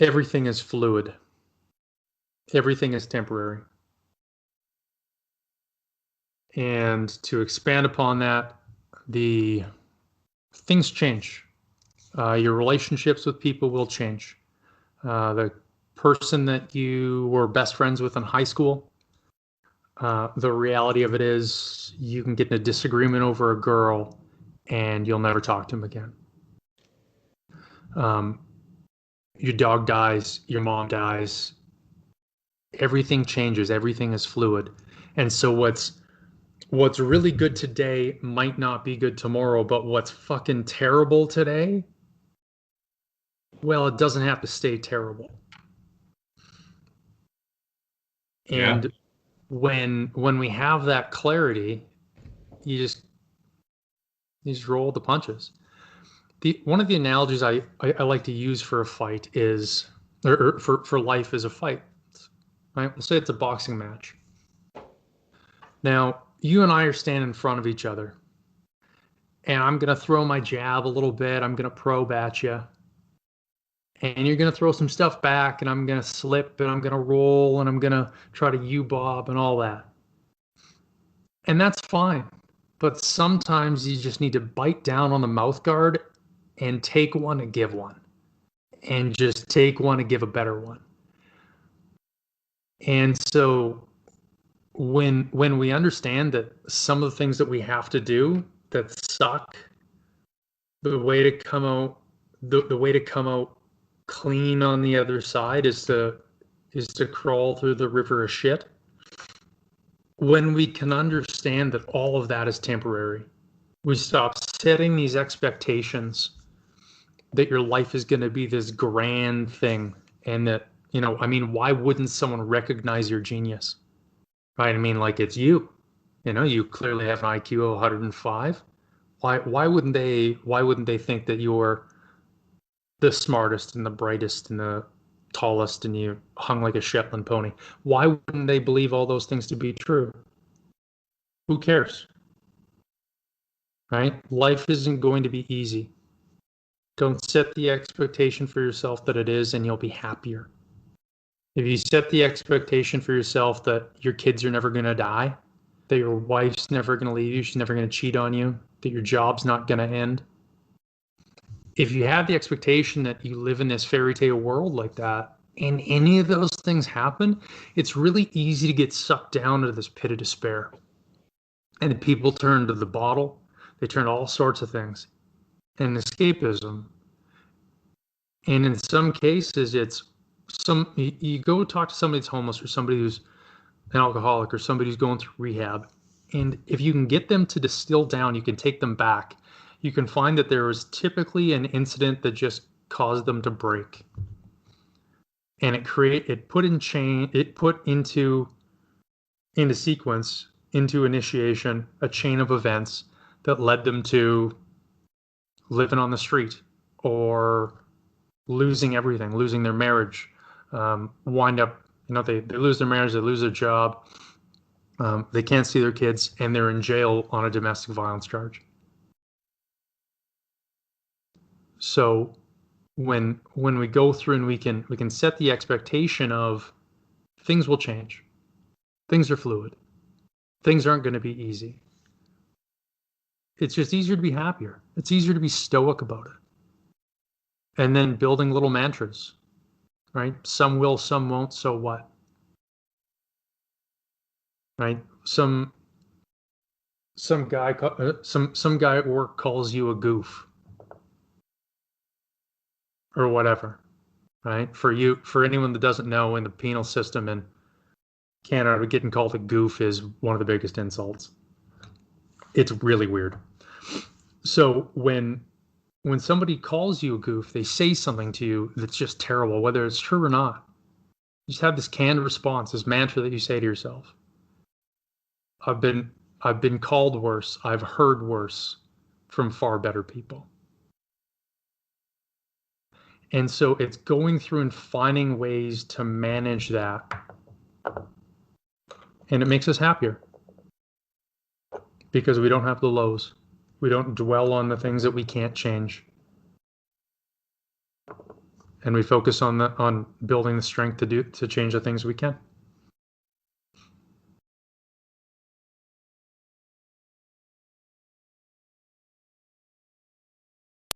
Everything is fluid. Everything is temporary. And to expand upon that, the things change. Your relationships with people will change. The person that you were best friends with in high school, the reality of it is you can get in a disagreement over a girl and you'll never talk to him again. Um, your dog dies, your mom dies, everything changes, everything is fluid. And so what's really good today might not be good tomorrow, but what's fucking terrible today, well, it doesn't have to stay terrible. Yeah. And when we have that clarity, you just roll the punches. One of the analogies I like to use for a fight is, or for life is a fight, right? We'll say it's a boxing match. Now, you and I are standing in front of each other, and I'm gonna throw my jab a little bit. I'm gonna probe at you, and you're gonna throw some stuff back, and I'm gonna slip, and I'm gonna roll, and I'm gonna try to U-bob and all that. And that's fine. But sometimes you just need to bite down on the mouth guard and take one and give one. And just take one and give a better one. And so when we understand that some of the things that we have to do that suck, the way to come out the way to come out clean on the other side is to crawl through the river of shit. When we can understand that all of that is temporary, we stop setting these expectations that your life is going to be this grand thing, and that, I mean, why wouldn't someone recognize your genius? Right? I mean, like, it's you. You clearly have an IQ of 105. Why wouldn't they think that you're the smartest and the brightest and the tallest and you hung like a Shetland pony? Why wouldn't they believe all those things to be true? Who cares? Right? Life isn't going to be easy. Don't set the expectation for yourself that it is, and you'll be happier. If you set the expectation for yourself that your kids are never going to die, that your wife's never going to leave you, she's never going to cheat on you, that your job's not going to end. If you have the expectation that you live in this fairy tale world like that, and any of those things happen, it's really easy to get sucked down into this pit of despair. And people turn to the bottle, they turn to all sorts of things, and escapism. And in some cases, it's you go talk to somebody that's homeless or somebody who's an alcoholic or somebody who's going through rehab. And if you can get them to distill down, you can take them back. You can find that there was typically an incident that just caused them to break. And it put into sequence, into initiation, a chain of events that led them to living on the street or losing everything, losing their marriage, wind up, they lose their marriage, they lose their job, they can't see their kids, and they're in jail on a domestic violence charge. So when we go through and we can set the expectation of things will change, things are fluid, things aren't going to be easy. It's just easier to be happier. It's easier to be stoic about it. And then building little mantras, right? Some will, some won't, so what? Right? Some guy at work calls you a goof or whatever, right? For anyone that doesn't know, in the penal system in Canada, getting called a goof is one of the biggest insults. It's really weird. So when somebody calls you a goof, they say something to you that's just terrible, whether it's true or not. You just have this canned response, this mantra that you say to yourself. I've been I've been called worse. I've heard worse from far better people. And so it's going through and finding ways to manage that. And it makes us happier because we don't have the lows. We don't dwell on the things that we can't change. and we focus on building the strength to change the things we can.